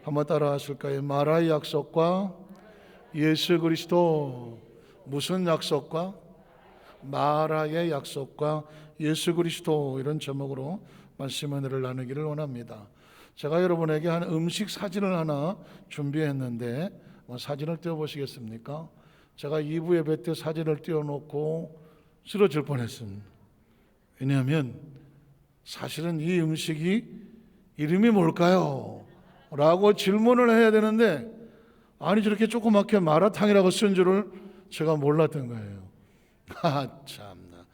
한번 따라 하실까요? 마라의 약속과 예수 그리스도. 무슨 약속과? 마라의 약속과 예수 그리스도. 이런 제목으로 말씀 은혜를 나누기를 원합니다. 제가 여러분에게 한 음식 사진을 하나 준비했는데 사진을 띄워보시겠습니까? 제가 2부 예배 때 사진을 띄워놓고 쓰러질 뻔했습니다. 왜냐하면 사실은 이 음식이 이름이 뭘까요? 라고 질문을 해야 되는데 아니 저렇게 조그맣게 마라탕이라고 쓴 줄을 제가 몰랐던 거예요. 참나,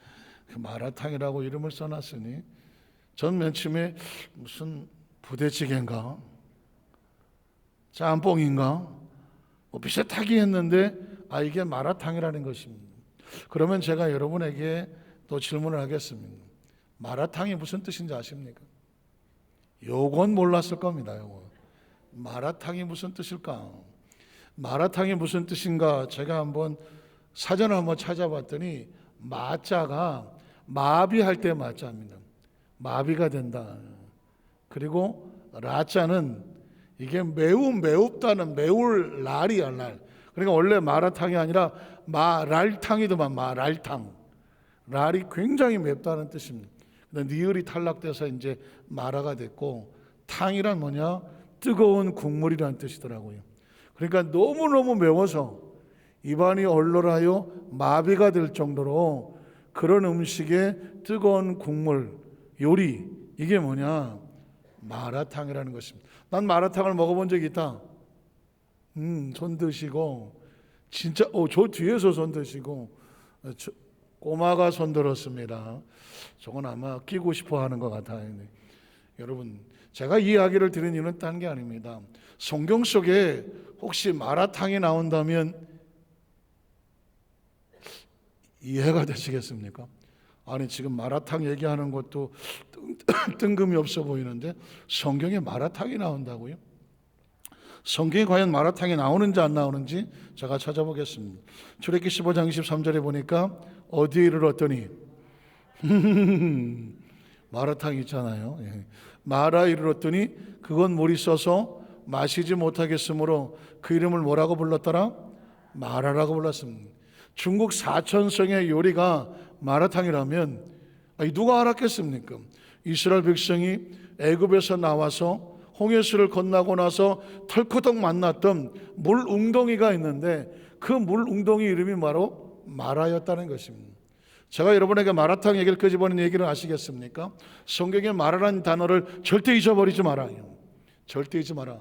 그 마라탕이라고 이름을 써놨으니 전 맨 처음에 무슨 부대찌개인가 짬뽕인가 비슷하게 했는데 이게 마라탕이라는 것입니다. 그러면 제가 여러분에게 또 질문을 하겠습니다. 마라탕이 무슨 뜻인지 아십니까? 요건 몰랐을 겁니다. 요건. 마라탕이 무슨 뜻일까? 마라탕이 무슨 뜻인가? 제가 한번 사전을 한번 찾아봤더니 마자가 마비할 때 마자입니다. 마비가 된다. 그리고 라자는 이게 매우 매웁다는 매울 날이야 날. 그러니까 원래 마라탕이 아니라 마랄탕이더만 마랄탕. 랄이 굉장히 맵다는 뜻입니다. 근데 니을이 탈락돼서 이제 마라가 됐고 탕이란 뭐냐? 뜨거운 국물이라는 뜻이더라고요. 그러니까 너무너무 매워서 입안이 얼얼하여 마비가 될 정도로 그런 음식에 뜨거운 국물, 요리, 이게 뭐냐? 마라탕이라는 것입니다. 난 마라탕을 먹어본 적이 있다. 손 드시고 진짜 저 뒤에서 손 드시고 꼬마가 손 들었습니다. 저건 아마 끼고 싶어 하는 것 같아요. 여러분, 제가 이 이야기를 드린 이유는 딴 게 아닙니다. 성경 속에 혹시 마라탕이 나온다면 이해가 되시겠습니까? 아니 지금 마라탕 얘기하는 것도 뜬금이 없어 보이는데 성경에 마라탕이 나온다고요? 성경에 과연 마라탕이 나오는지 안 나오는지 제가 찾아보겠습니다. 출애굽기 15장 23절에 보니까 어디에 이르렀더니 마라탕 있잖아요. 마라에 이르렀더니 그건 물이 써서 마시지 못하겠으므로 그 이름을 뭐라고 불렀더라? 마라라고 불렀습니다. 중국 사천성의 요리가 마라탕이라면 누가 알았겠습니까? 이스라엘 백성이 애굽에서 나와서 홍해수를 건너고 나서 털커덕 만났던 물 웅덩이가 있는데 그 물 웅덩이 이름이 바로 마라였다는 것입니다. 제가 여러분에게 마라탕 얘기를 끄집어낸 얘기를 아시겠습니까? 성경에 마라라는 단어를 절대 잊어버리지 말아요. 절대 잊지 마라.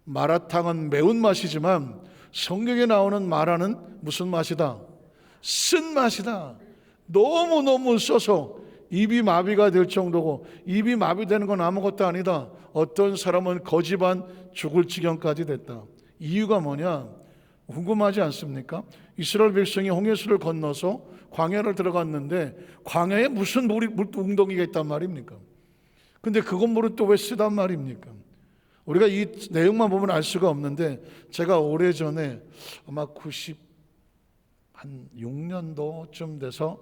마라탕은 매운맛이지만 성경에 나오는 마라는 무슨 맛이다? 쓴맛이다. 너무너무 써서 입이 마비가 될 정도고 입이 마비되는 건 아무것도 아니다. 어떤 사람은 거지반 죽을 지경까지 됐다. 이유가 뭐냐? 궁금하지 않습니까? 이스라엘 백성이 홍해수를 건너서 광야를 들어갔는데 광야에 무슨 물 웅덩이가 있단 말입니까? 근데 그 물은 또 왜 쓰단 말입니까? 우리가 이 내용만 보면 알 수가 없는데 제가 오래전에 아마 96년도쯤 돼서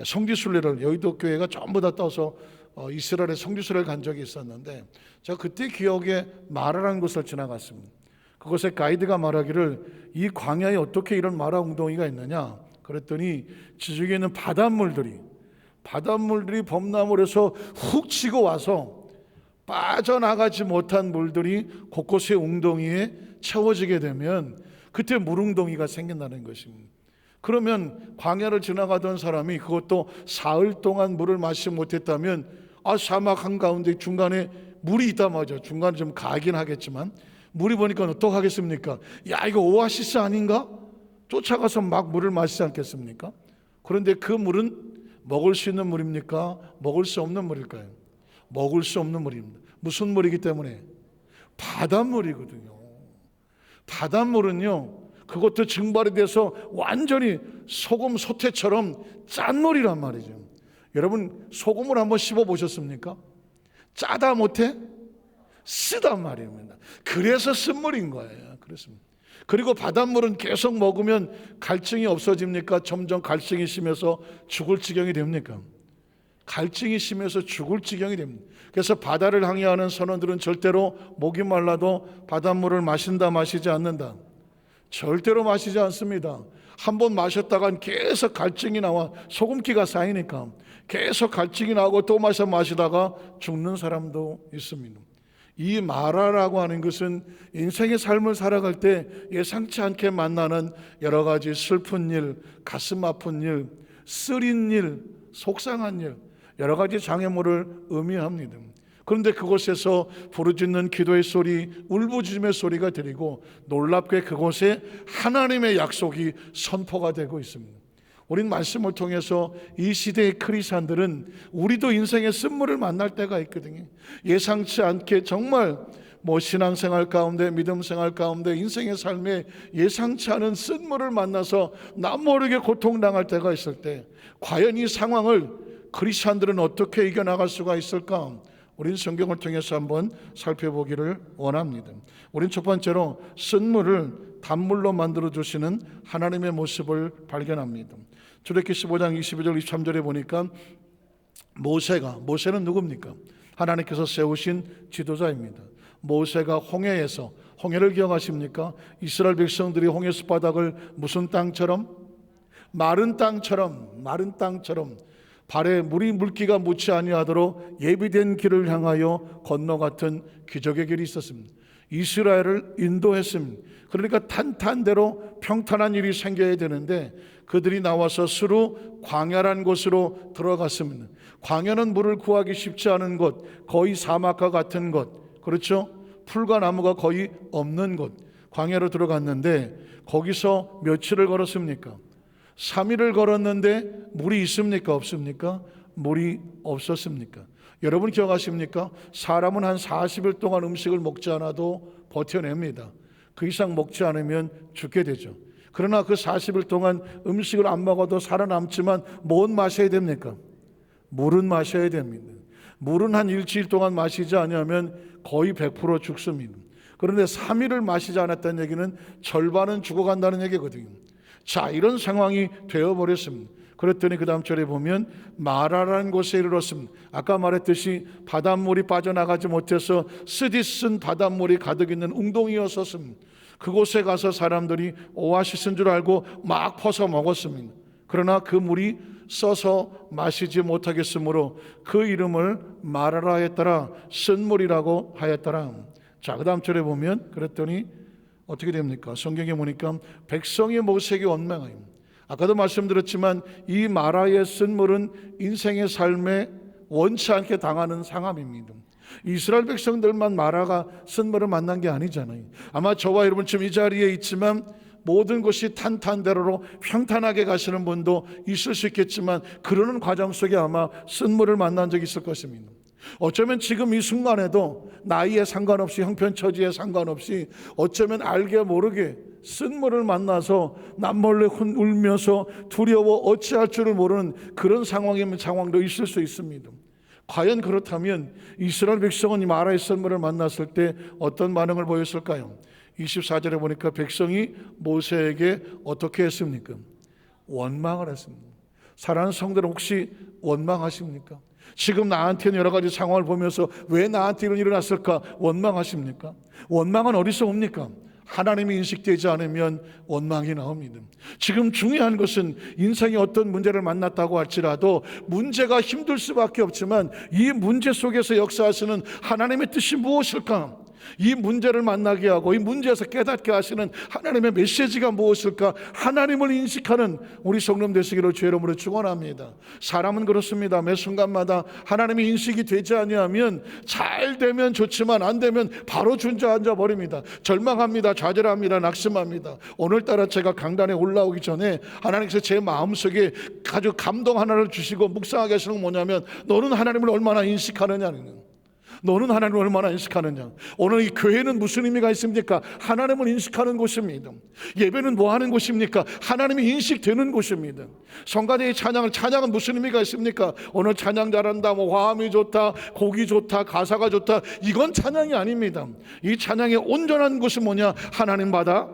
성지순례를 여의도 교회가 전부 다 떠서 이스라엘에 성지순례를 간 적이 있었는데 제가 그때 기억에 마라라는 곳을 지나갔습니다. 그곳에 가이드가 말하기를 이 광야에 어떻게 이런 마라 웅덩이가 있느냐 그랬더니 지중해 있는 바닷물들이 범람을 해서 훅 치고 와서 빠져나가지 못한 물들이 곳곳에 웅덩이에 채워지게 되면 그때 물웅덩이가 생긴다는 것입니다. 그러면 광야를 지나가던 사람이 그것도 사흘 동안 물을 마시지 못했다면 사막 한가운데 중간에 물이 있다 말이죠. 중간에 좀 가긴 하겠지만 물이 보니까 어떡하겠습니까? 야 이거 오아시스 아닌가? 쫓아가서 막 물을 마시지 않겠습니까? 그런데 그 물은 먹을 수 있는 물입니까? 먹을 수 없는 물일까요? 먹을 수 없는 물입니다. 무슨 물이기 때문에? 바닷물이거든요. 바닷물은요 그것도 증발이 돼서 완전히 소금 소태처럼 짠 물이란 말이죠. 여러분 소금을 한번 씹어 보셨습니까? 짜다 못해? 쓰단 말입니다. 그래서 쓴물인 거예요. 그렇습니다. 그리고 바닷물은 계속 먹으면 갈증이 없어집니까? 점점 갈증이 심해서 죽을 지경이 됩니까? 갈증이 심해서 죽을 지경이 됩니다. 그래서 바다를 항해하는 선원들은 절대로 목이 말라도 바닷물을 마신다 마시지 않는다. 절대로 마시지 않습니다. 한번 마셨다간 계속 갈증이 나와 소금기가 쌓이니까 계속 갈증이 나고 또 마시다가 죽는 사람도 있습니다. 이 마라라고 하는 것은 인생의 삶을 살아갈 때 예상치 않게 만나는 여러 가지 슬픈 일, 가슴 아픈 일, 쓰린 일, 속상한 일, 여러 가지 장애물을 의미합니다. 그런데 그곳에서 부르짖는 기도의 소리, 울부짖음의 소리가 들리고 놀랍게 그곳에 하나님의 약속이 선포가 되고 있습니다. 우린 말씀을 통해서 이 시대의 크리스찬들은 우리도 인생의 쓴물을 만날 때가 있거든요. 예상치 않게 정말 신앙생활 가운데, 믿음생활 가운데, 인생의 삶에 예상치 않은 쓴물을 만나서 남 모르게 고통당할 때가 있을 때 과연 이 상황을 크리스찬들은 어떻게 이겨나갈 수가 있을까? 우리는 성경을 통해서 한번 살펴보기를 원합니다. 우리는 첫 번째로 쓴물을 단물로 만들어 주시는 하나님의 모습을 발견합니다. 출애굽기 15장 22절 23절에 보니까 모세는 누굽니까? 하나님께서 세우신 지도자입니다. 모세가 홍해에서, 홍해를 기억하십니까? 이스라엘 백성들이 홍해수 바닥을 무슨 땅처럼? 마른 땅처럼 발에 물기가 묻지 아니하도록 예비된 길을 향하여 건너 같은 기적의 길이 있었습니다. 이스라엘을 인도했습니다. 그러니까 탄탄대로 평탄한 일이 생겨야 되는데 그들이 나와서 스루 광야란 곳으로 들어갔습니다. 광야는 물을 구하기 쉽지 않은 곳, 거의 사막과 같은 곳, 그렇죠? 풀과 나무가 거의 없는 곳, 광야로 들어갔는데 거기서 며칠을 걸었습니까? 3일을 걸었는데 물이 있습니까? 없습니까? 물이 없었습니까? 여러분 기억하십니까? 사람은 한 40일 동안 음식을 먹지 않아도 버텨냅니다. 그 이상 먹지 않으면 죽게 되죠. 그러나 그 40일 동안 음식을 안 먹어도 살아남지만 뭔 마셔야 됩니까? 물은 마셔야 됩니다. 물은 한 일주일 동안 마시지 않으면 거의 100% 죽습니다. 그런데 3일을 마시지 않았다는 얘기는 절반은 죽어간다는 얘기거든요. 자, 이런 상황이 되어버렸습니다. 그랬더니 그 다음 절에 보면 마라라는 곳에 이르렀습니다. 아까 말했듯이 바닷물이 빠져나가지 못해서 쓰디쓴 바닷물이 가득 있는 웅덩이였었습니다. 그곳에 가서 사람들이 오아시스인 줄 알고 막 퍼서 먹었습니다. 그러나 그 물이 써서 마시지 못하겠으므로 그 이름을 마라라 하였더라, 쓴물이라고 하였더라. 자, 그 다음 절에 보면 그랬더니 어떻게 됩니까? 성경에 보니까 백성의 모색이 원망하여, 아까도 말씀드렸지만 이 마라의 쓴물은 인생의 삶에 원치 않게 당하는 상함입니다. 이스라엘 백성들만 마라가 쓴물을 만난 게 아니잖아요. 아마 저와 여러분 지금 이 자리에 있지만 모든 것이 탄탄대로로 평탄하게 가시는 분도 있을 수 있겠지만 그러는 과정 속에 아마 쓴물을 만난 적이 있을 것입니다. 어쩌면 지금 이 순간에도 나이에 상관없이, 형편처지에 상관없이 어쩌면 알게 모르게 쓴물을 만나서 남몰래 울면서 두려워 어찌할 줄을 모르는 그런 상황도 있을 수 있습니다. 과연 그렇다면 이스라엘 백성은 이 마라의 쓴물을 만났을 때 어떤 반응을 보였을까요? 24절에 보니까 백성이 모세에게 어떻게 했습니까? 원망을 했습니다. 사랑하는 성도들, 혹시 원망하십니까? 지금 나한테는 여러 가지 상황을 보면서 왜 나한테 이런 일이 일어났을까 원망하십니까? 원망은 어디서 옵니까? 하나님이 인식되지 않으면 원망이 나옵니다. 지금 중요한 것은 인생에 어떤 문제를 만났다고 할지라도 문제가 힘들 수밖에 없지만 이 문제 속에서 역사하시는 하나님의 뜻이 무엇일까? 이 문제를 만나게 하고 이 문제에서 깨닫게 하시는 하나님의 메시지가 무엇일까? 하나님을 인식하는 우리 성령 되시기를 주의 이름으로 축원합니다. 사람은 그렇습니다. 매 순간마다 하나님이 인식이 되지 아니하면 잘 되면 좋지만 안 되면 바로 주저앉아 버립니다. 절망합니다. 좌절합니다. 낙심합니다. 오늘따라 제가 강단에 올라오기 전에 하나님께서 제 마음속에 아주 감동 하나를 주시고 묵상하게 하시는 건 뭐냐면 너는 하나님을 얼마나 인식하느냐는 거예요. 너는 하나님을 얼마나 인식하느냐. 오늘 이 교회는 무슨 의미가 있습니까? 하나님을 인식하는 곳입니다. 예배는 뭐 하는 곳입니까? 하나님이 인식되는 곳입니다. 성가대의 찬양은 무슨 의미가 있습니까? 오늘 찬양 잘한다, 화음이 좋다, 곡이 좋다, 가사가 좋다, 이건 찬양이 아닙니다. 이 찬양의 온전한 곳은 뭐냐? 하나님 받아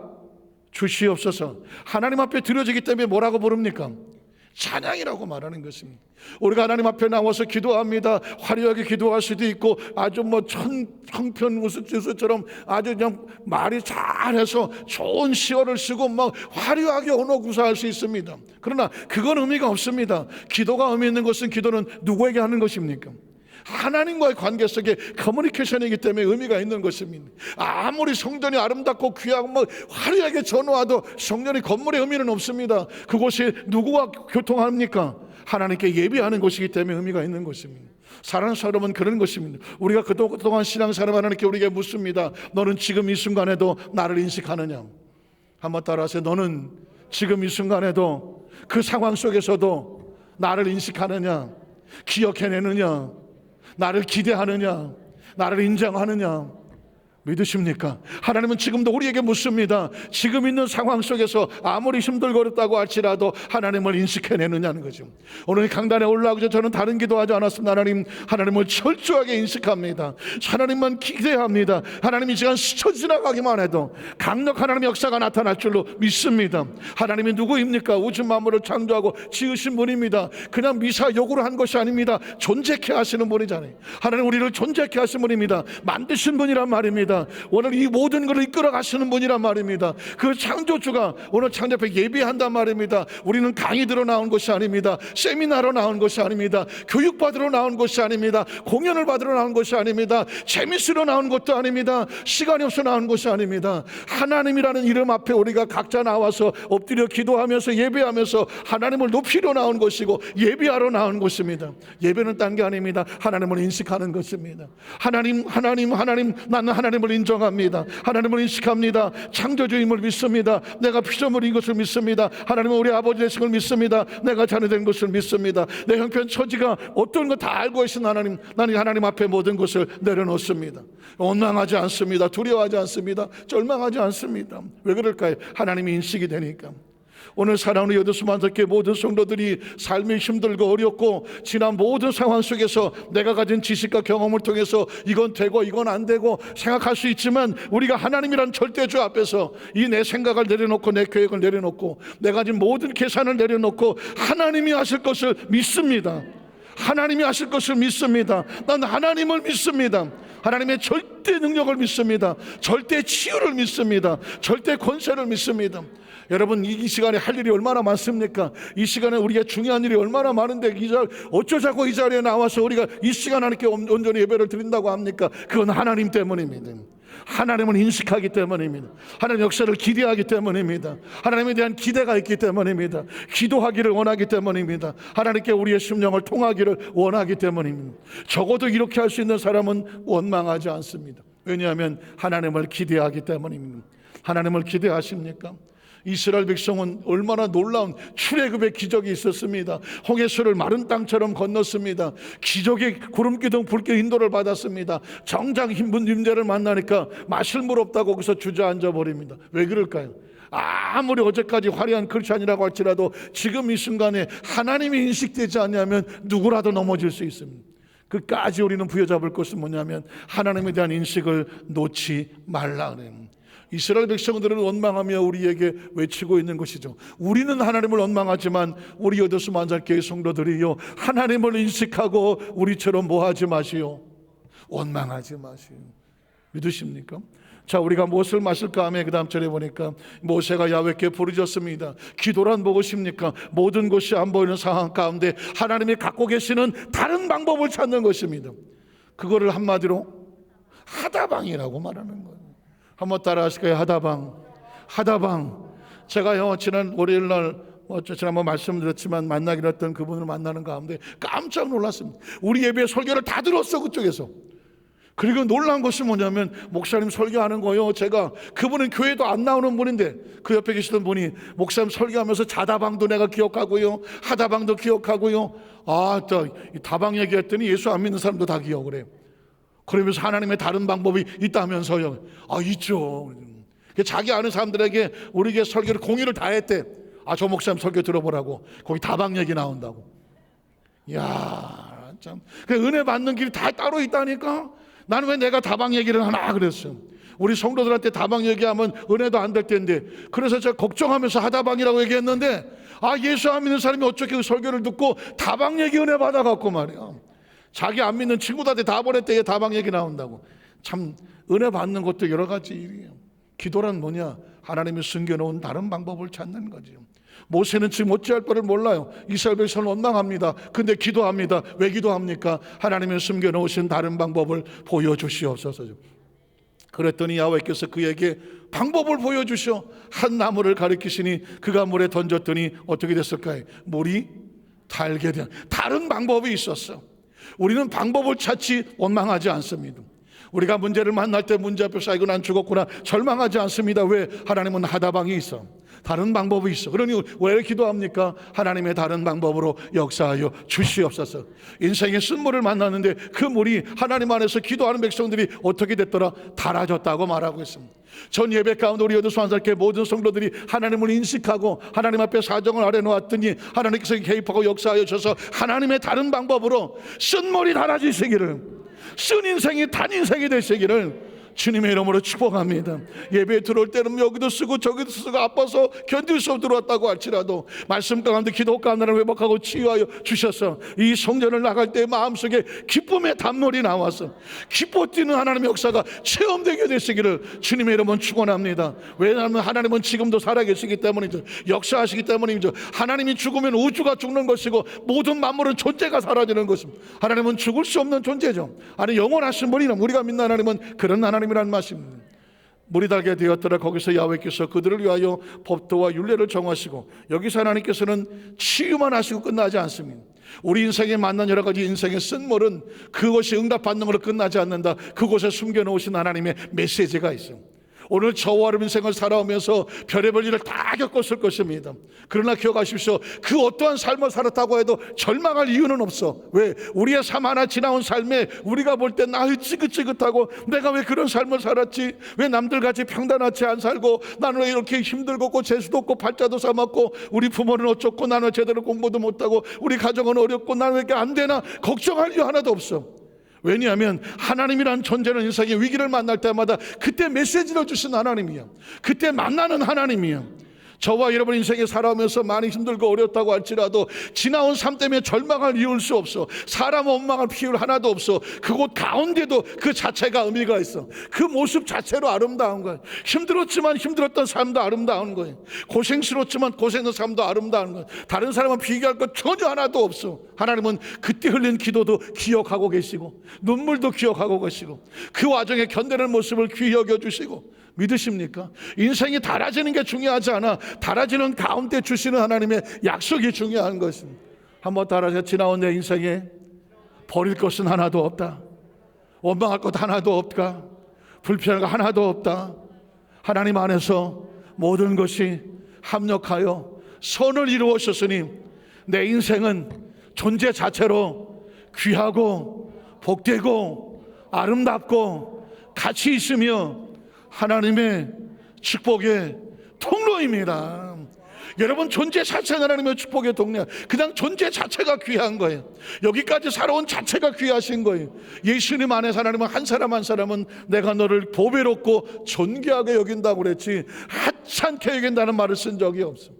주시옵소서. 하나님 앞에 드려지기 때문에 뭐라고 부릅니까? 찬양이라고 말하는 것입니다. 우리가 하나님 앞에 나와서 기도합니다. 화려하게 기도할 수도 있고 아주 청편우수처럼 아주 그냥 말이 잘해서 좋은 시어를 쓰고 막 화려하게 언어 구사할 수 있습니다. 그러나 그건 의미가 없습니다. 기도가 의미 있는 것은 기도는 누구에게 하는 것입니까? 하나님과의 관계 속에 커뮤니케이션이기 때문에 의미가 있는 것입니다. 아무리 성전이 아름답고 귀하고 뭐 화려하게 전후와도 성전의 건물의 의미는 없습니다. 그곳이 누구와 교통합니까? 하나님께 예배하는 곳이기 때문에 의미가 있는 것입니다. 사랑하는 여러분, 그런 것입니다. 우리가 그동안 신앙생활 하나님께 우리에게 묻습니다. 너는 지금 이 순간에도 나를 인식하느냐? 한번 따라하세요. 너는 지금 이 순간에도 그 상황 속에서도 나를 인식하느냐? 기억해내느냐? 나를 기대하느냐? 나를 인정하느냐? 믿으십니까? 하나님은 지금도 우리에게 묻습니다. 지금 있는 상황 속에서 아무리 힘들고 어렵다고 할지라도 하나님을 인식해내느냐는 거죠. 오늘 강단에 올라오기 전 저는 다른 기도하지 않았습니다. 하나님을 철저하게 인식합니다. 하나님만 기대합니다. 하나님이 시간 스쳐 지나가기만 해도 강력한 하나님의 역사가 나타날 줄로 믿습니다. 하나님이 누구입니까? 우주 만물을 창조하고 지으신 분입니다. 그냥 미사 요구를 한 것이 아닙니다. 존재케 하시는 분이잖아요. 하나님 우리를 존재케 하신 분입니다. 만드신 분이란 말입니다. 오늘 이 모든 것을 이끌어 가시는 분이란 말입니다. 그 창조주가 오늘 창조 앞에 예배한단 말입니다. 우리는 강의 들어 나온 것이 아닙니다. 세미나로 나온 것이 아닙니다. 교육받으러 나온 것이 아닙니다. 공연을 받으러 나온 것이 아닙니다. 재밌으러 나온 것도 아닙니다. 시간이 없어 나온 것이 아닙니다. 하나님이라는 이름 앞에 우리가 각자 나와서 엎드려 기도하면서 예배하면서 하나님을 높이러 나온 것이고 예배하러 나온 것입니다. 예배는 딴 게 아닙니다. 하나님을 인식하는 것입니다. 하나님 나는 하나님을 인정합니다. 하나님을 인식합니다. 창조주임을 믿습니다. 내가 피조물인 것을 믿습니다. 하나님은 우리 아버지 되신 걸 믿습니다. 내가 자녀된 것을 믿습니다. 내 형편 처지가 어떤 거 다 알고 계신 하나님, 나는 하나님 앞에 모든 것을 내려놓습니다. 원망하지 않습니다. 두려워하지 않습니다. 절망하지 않습니다. 왜 그럴까요? 하나님이 인식이 되니까. 오늘 사랑하는 여도수만석교회 모든 성도들이 삶이 힘들고 어렵고 지난 모든 상황 속에서 내가 가진 지식과 경험을 통해서 이건 되고 이건 안 되고 생각할 수 있지만 우리가 하나님이란 절대주 앞에서 이 내 생각을 내려놓고 내 계획을 내려놓고 내가 가진 모든 계산을 내려놓고 하나님이 하실 것을 믿습니다. 하나님이 하실 것을 믿습니다. 난 하나님을 믿습니다. 하나님의 절대 능력을 믿습니다. 절대 치유를 믿습니다. 절대 권세를 믿습니다. 여러분, 이 시간에 할 일이 얼마나 많습니까? 이 시간에 우리가 중요한 일이 얼마나 많은데 어쩌자고 이 자리에 나와서 우리가 이 시간 하나님께 온전히 예배를 드린다고 합니까? 그건 하나님 때문입니다. 하나님을 인식하기 때문입니다. 하나님 역사를 기대하기 때문입니다. 하나님에 대한 기대가 있기 때문입니다. 기도하기를 원하기 때문입니다. 하나님께 우리의 심령을 통하기를 원하기 때문입니다. 적어도 이렇게 할 수 있는 사람은 원망하지 않습니다. 왜냐하면 하나님을 기대하기 때문입니다. 하나님을 기대하십니까? 이스라엘 백성은 얼마나 놀라운 출애굽의 기적이 있었습니다. 홍해수를 마른 땅처럼 건넜습니다. 기적의 구름기둥 불길 인도를 받았습니다. 정작 힘든 임재를 만나니까 마실 물 없다고 거기서 주저앉아 버립니다. 왜 그럴까요? 아무리 어제까지 화려한 크리스찬이라고 할지라도 지금 이 순간에 하나님이 인식되지 않냐면 누구라도 넘어질 수 있습니다. 끝까지 우리는 부여잡을 것은 뭐냐면 하나님에 대한 인식을 놓지 말라 그래요. 이스라엘 백성들은 원망하며 우리에게 외치고 있는 것이죠. 우리는 하나님을 원망하지만 우리 여도수 만장교회 성도들이요, 하나님을 인식하고 우리처럼 뭐하지 마시오, 원망하지 마시오. 믿으십니까? 자, 우리가 무엇을 마실까 하며 그 다음 절에 보니까 모세가 야훼께 부르짖었습니다. 기도란 무엇입니까? 모든 것이 안 보이는 상황 가운데 하나님이 갖고 계시는 다른 방법을 찾는 것입니다. 그거를 한마디로 하다방이라고 말하는 거예요. 한번 따라 하실까요? 하다방. 제가요, 지난 월요일 날 지난번 말씀드렸지만 만나기로 했던 그분을 만나는 가운데 깜짝 놀랐습니다. 우리 예배 설교를 다 들었어, 그쪽에서. 그리고 놀란 것이 뭐냐면 목사님 설교하는 거요, 제가 그분은 교회도 안 나오는 분인데 그 옆에 계시던 분이 목사님 설교하면서 자다방도 내가 기억하고요, 하다방도 기억하고요. 또 다방 얘기했더니 예수 안 믿는 사람도 다 기억을 해요. 그러면서 하나님의 다른 방법이 있다면서요. 있죠. 자기 아는 사람들에게 우리에게 설교를 공유를 다 했대. 저 목사님 설교 들어보라고. 거기 다방 얘기 나온다고. 참. 은혜 받는 길이 다 따로 있다니까. 나는 왜 내가 다방 얘기를 하나 그랬어. 우리 성도들한테 다방 얘기하면 은혜도 안 될 텐데, 그래서 제가 걱정하면서 하다방이라고 얘기했는데, 예수 안 믿는 사람이 어떻게 그 설교를 듣고 다방 얘기 은혜 받아갖고 말이야, 자기 안 믿는 친구들한테 다 보냈대. 다방 얘기 나온다고. 참 은혜 받는 것도 여러 가지 일이에요. 기도란 뭐냐? 하나님이 숨겨놓은 다른 방법을 찾는 거죠. 모세는 지금 어찌할 바를 몰라요. 이스라엘 백성은 원망합니다. 근데 기도합니다. 왜 기도합니까? 하나님이 숨겨놓으신 다른 방법을 보여주시옵소서. 그랬더니 야훼께서 그에게 방법을 보여주셔 한 나무를 가리키시니 그가 물에 던졌더니 어떻게 됐을까요? 물이 달게 된 다른 방법이 있었어. 우리는 방법을 찾지 원망하지 않습니다. 우리가 문제를 만날 때 문제 앞에서 이거 난 죽었구나 절망하지 않습니다. 왜? 하나님은 하다방이 있어. 다른 방법이 있어. 그러니 왜 기도합니까? 하나님의 다른 방법으로 역사하여 주시옵소서. 인생의 쓴물을 만났는데 그 물이 하나님 안에서 기도하는 백성들이 어떻게 됐더라? 달아졌다고 말하고 있습니다. 전 예배 가운데 우리 여도수환사교회 모든 성도들이 하나님을 인식하고 하나님 앞에 사정을 아래놓았더니 하나님께서 개입하고 역사하여 주셔서 하나님의 다른 방법으로 쓴물이 달아지시기를, 쓴 인생이 단 인생이 되시기를 주님의 이름으로 축복합니다. 예배에 들어올 때는 여기도 쓰고 저기도 쓰고 아파서 견딜 수 없도록 들어왔다고 할지라도 말씀 가운데 기도 가운데 회복하고 치유하여 주셔서 이 성전을 나갈 때 마음속에 기쁨의 단물이 나와서 기뻐 뛰는 하나님의 역사가 체험되게 되시기를 주님의 이름은 축원합니다. 왜냐하면 하나님은 지금도 살아계시기 때문이죠. 역사하시기 때문이죠. 하나님이 죽으면 우주가 죽는 것이고 모든 만물은 존재가 사라지는 것입니다. 하나님은 죽을 수 없는 존재죠. 아니 영원하신 분이나 우리가 믿는 하나님은 그런 하나님이란 말씀입니다. 물이 달게 되었더라. 거기서 야훼께서 그들을 위하여 법도와 율례를 정하시고, 여기서 하나님께서는 치유만 하시고 끝나지 않습니다. 우리 인생에 만난 여러 가지 인생의 쓴물은 그것이 응답받는 걸로 끝나지 않는다. 그곳에 숨겨놓으신 하나님의 메시지가 있습니다. 오늘 저와 여러분 인생을 살아오면서 별의별 일을 다 겪었을 것입니다. 그러나 기억하십시오. 그 어떠한 삶을 살았다고 해도 절망할 이유는 없어. 왜? 우리의 삶 하나 지나온 삶에 우리가 볼 때 나의 지긋지긋하고 내가 왜 그런 삶을 살았지? 왜 남들같이 평단하지 안 살고 나는 왜 이렇게 힘들고 재수도 없고 팔자도 삼았고 우리 부모는 어쩌고 나는 왜 제대로 공부도 못하고 우리 가정은 어렵고 나는 왜 이렇게 안 되나 걱정할 이유 하나도 없어. 왜냐하면 하나님이란 존재는 인생의 위기를 만날 때마다 그때 메시지를 주신 하나님이야. 그때 만나는 하나님이야. 저와 여러분 인생에 살아오면서 많이 힘들고 어렵다고 할지라도 지나온 삶 때문에 절망할 이유일 수 없어. 사람 원망할 필요 하나도 없어. 그곳 가운데도 그 자체가 의미가 있어. 그 모습 자체로 아름다운 거야. 힘들었지만 힘들었던 삶도 아름다운 거예요. 고생스러웠지만 고생의 삶도 아름다운 거예요. 다른 사람은 비교할 것 전혀 하나도 없어. 하나님은 그때 흘린 기도도 기억하고 계시고 눈물도 기억하고 계시고 그 와중에 견디는 모습을 귀히 여겨주시고. 믿으십니까? 인생이 달아지는 게 중요하지 않아. 달아지는 가운데 주시는 하나님의 약속이 중요한 것입니다. 한번 달아져 지나온 내 인생에 버릴 것은 하나도 없다. 원망할 것 하나도 없다. 불편한 거 하나도 없다. 하나님 안에서 모든 것이 합력하여 선을 이루어 주셨으니 내 인생은 존재 자체로 귀하고 복되고 아름답고 가치 있으며 하나님의 축복의 통로입니다. 여러분 존재 자체가 하나님의 축복의 통로야. 그냥 존재 자체가 귀한 거예요. 여기까지 살아온 자체가 귀하신 거예요. 예수님 안에서 하나님은 한 사람 한 사람은 내가 너를 보배롭고 존귀하게 여긴다고 그랬지 하찮게 여긴다는 말을 쓴 적이 없어.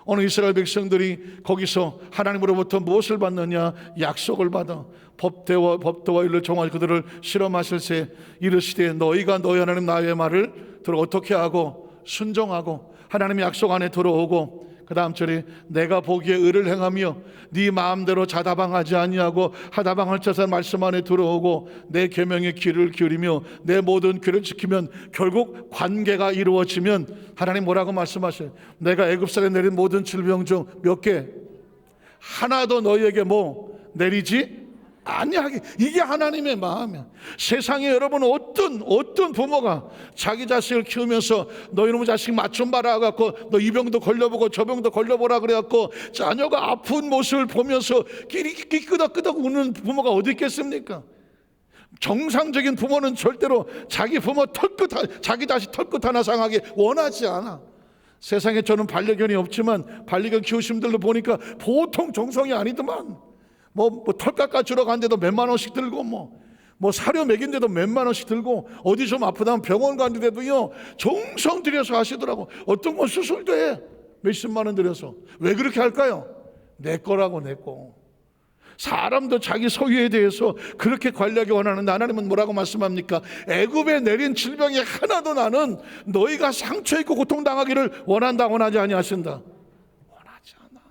오늘 이스라엘 백성들이 거기서 하나님으로부터 무엇을 받느냐? 약속을 받아 법도와 율례를 정하여 그들을 실험하실세 이르시되 너희가 너희 하나님 나의 말을 들어 어떻게 하고 순종하고 하나님의 약속 안에 들어오고 그 다음 절에 내가 보기에 의를 행하며 네 마음대로 자다방하지 아니하고 하다방할 자산 말씀 안에 들어오고 내 계명의 귀를 기울이며 내 모든 귀를 지키면 결국 관계가 이루어지면 하나님 뭐라고 말씀하셔요? 내가 애굽산에 내린 모든 질병 중 몇 개 하나도 너희에게 뭐 내리지 아니하게. 이게 하나님의 마음이야. 세상에 여러분 어떤 부모가 자기 자식을 키우면서 너 이놈의 자식 맞춤 봐라 갖고 너 이 병도 걸려보고 저 병도 걸려보라 그래갖고 자녀가 아픈 모습을 보면서 끄덕끄덕 우는 부모가 어디 있겠습니까? 정상적인 부모는 절대로 자기 부모 자기 자식 털끝 하나 상하게 원하지 않아. 세상에 저는 반려견이 없지만 반려견 키우신 분들도 보니까 보통 정성이 아니더만 뭐 털 깎아주러 갔는데도 몇만 원씩 들고 뭐 사료 먹인데도 몇만 원씩 들고 어디 좀 아프다면 병원 가는데도요 정성 들여서 하시더라고. 어떤 건 수술도 해. 몇십만 원 들여서. 왜 그렇게 할까요? 내 거라고, 내 거. 사람도 자기 소유에 대해서 그렇게 관리하기 원하는데 하나님은 뭐라고 말씀합니까? 애굽에 내린 질병이 하나도 나는 너희가 상처 입고 고통당하기를 원한다, 원하지 아니하신다. 원하지 않아.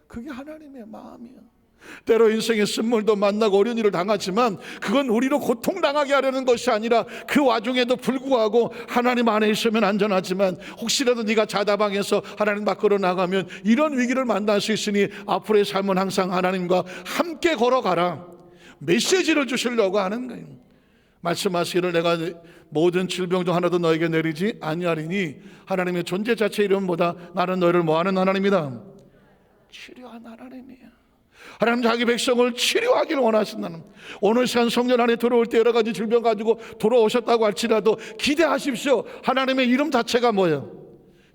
그게 하나님의 마음이야. 때로 인생의 쓴물도 만나고 어려운 일을 당하지만 그건 우리로 고통당하게 하려는 것이 아니라 그 와중에도 불구하고 하나님 안에 있으면 안전하지만 혹시라도 네가 자다방에서 하나님 밖으로 나가면 이런 위기를 만날 수 있으니 앞으로의 삶은 항상 하나님과 함께 걸어가라. 메시지를 주시려고 하는 거예요. 말씀하시기를 내가 모든 질병도 하나도 너에게 내리지 아니하리니 하나님의 존재 자체 이름보다 나는 너희를 뭐하는 하나님이다. 치료한 하나님이야. 하나님 자기 백성을 치료하기를 원하신다는. 오늘 시간 성전 안에 들어올 때 여러 가지 질병 가지고 돌아오셨다고 할지라도 기대하십시오. 하나님의 이름 자체가 뭐예요?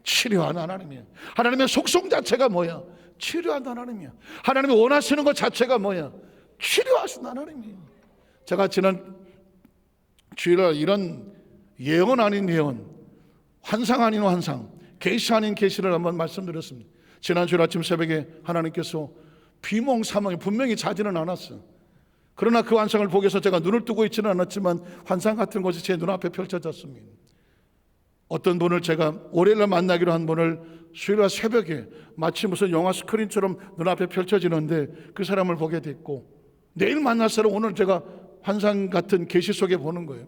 치료한 하나님이에요. 하나님의 속성 자체가 뭐야? 치료한 하나님이야. 하나님이 원하시는 것 자체가 뭐야? 치료하신 하나님이에요. 제가 지난 주일날 이런 예언 아닌 예언, 환상 아닌 환상, 계시 아닌 계시를 한번 말씀드렸습니다. 지난 주일 아침 새벽에 하나님께서 비몽사몽이 분명히 자지는 않았어요. 그러나 그 환상을 보기 위해서 제가 눈을 뜨고 있지는 않았지만 환상 같은 것이 제 눈앞에 펼쳐졌습니다. 어떤 분을 제가 월요일날 만나기로 한 분을 수요일날 새벽에 마치 무슨 영화 스크린처럼 눈앞에 펼쳐지는데 그 사람을 보게 됐고, 내일 만날 사람 오늘 제가 환상 같은 계시 속에 보는 거예요.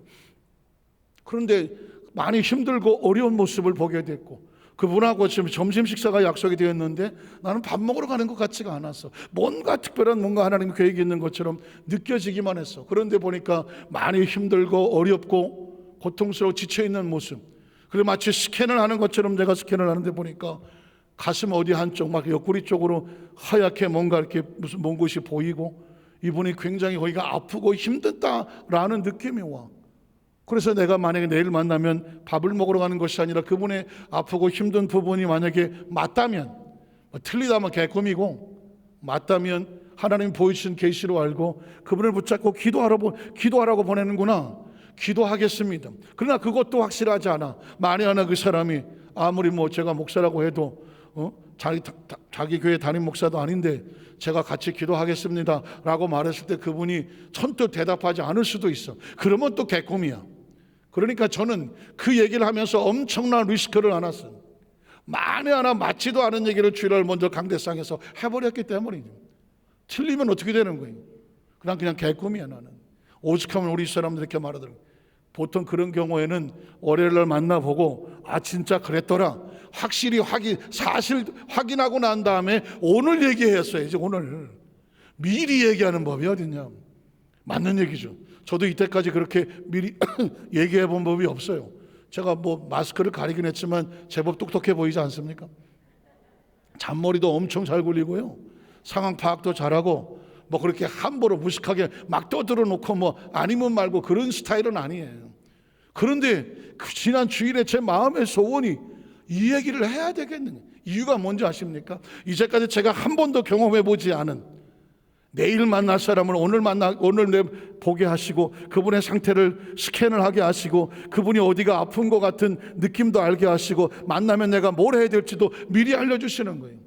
그런데 많이 힘들고 어려운 모습을 보게 됐고, 그분하고 지금 점심 식사가 약속이 되었는데 나는 밥 먹으러 가는 것 같지가 않았어. 뭔가 특별한 뭔가 하나님 계획이 있는 것처럼 느껴지기만 했어. 그런데 보니까 많이 힘들고 어렵고 고통스러워 지쳐있는 모습. 그리고 마치 스캔을 하는 것처럼 제가 스캔을 하는데 보니까 가슴 어디 한쪽 막 옆구리 쪽으로 하얗게 뭔가 이렇게 무슨 먼 곳이 보이고, 이분이 굉장히 거기가 아프고 힘들다라는 느낌이 와. 그래서 내가 만약에 내일 만나면 밥을 먹으러 가는 것이 아니라 그분의 아프고 힘든 부분이 만약에 맞다면, 틀리다면 개꿈이고 맞다면 하나님 보이신 계시로 알고 그분을 붙잡고 기도하라고 보내는구나. 기도하겠습니다. 그러나 그것도 확실하지 않아. 만에 하나 그 사람이 아무리 뭐 제가 목사라고 해도 자기 교회 담임 목사도 아닌데 제가 같이 기도하겠습니다 라고 말했을 때 그분이 선뜻 대답하지 않을 수도 있어. 그러면 또 개꿈이야. 그러니까 저는 그 얘기를 하면서 엄청난 리스크를 안았어요. 만에 하나 맞지도 않은 얘기를 주일날 먼저 강대상에서 해버렸기 때문이죠. 틀리면 어떻게 되는 거예요? 그냥 개꿈이야. 나는 오죽하면 우리 사람들 이렇게 말하더라고요. 보통 그런 경우에는 월요일날 만나보고 진짜 그랬더라 확실히 사실 확인하고 난 다음에 오늘 얘기했어야지. 오늘 미리 얘기하는 법이 어딨냐. 맞는 얘기죠. 저도 이때까지 그렇게 미리 얘기해 본 법이 없어요. 제가 뭐 마스크를 가리긴 했지만 제법 똑똑해 보이지 않습니까? 잔머리도 엄청 잘 굴리고요, 상황 파악도 잘하고 뭐 그렇게 함부로 무식하게 막 떠들어 놓고 뭐 아니면 말고 그런 스타일은 아니에요. 그런데 지난 주일에 제 마음의 소원이 이 얘기를 해야 되겠는 이유가 뭔지 아십니까? 이제까지 제가 한 번도 경험해 보지 않은, 내일 만날 사람을 오늘 보게 하시고 그분의 상태를 스캔을 하게 하시고 그분이 어디가 아픈 것 같은 느낌도 알게 하시고 만나면 내가 뭘 해야 될지도 미리 알려주시는 거예요.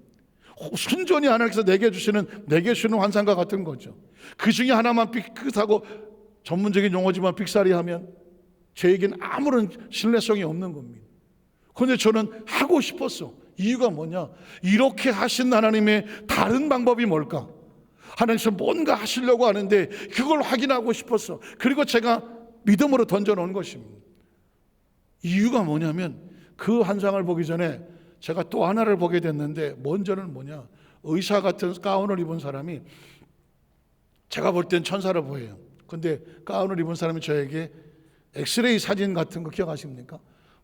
순전히 하나님께서 내게 주시는 환상과 같은 거죠. 그 중에 하나만 삐끗하고 전문적인 용어지만 삑사리하면 저에게는 아무런 신뢰성이 없는 겁니다. 그런데 저는 하고 싶었어. 이유가 뭐냐? 이렇게 하신 하나님의 다른 방법이 뭘까? 하나님께서 뭔가 하시려고 하는데 그걸 확인하고 싶었어. 그리고 제가 믿음으로 던져놓은 것입니다. 이유가 뭐냐면 그 환상을 보기 전에 제가 또 하나를 보게 됐는데, 먼저는 뭐냐, 의사 같은 가운을 입은 사람이, 제가 볼 땐 천사로 보여요. 근데 가운을 입은 사람이 저에게 엑스레이 사진 같은 거 기억하십니까?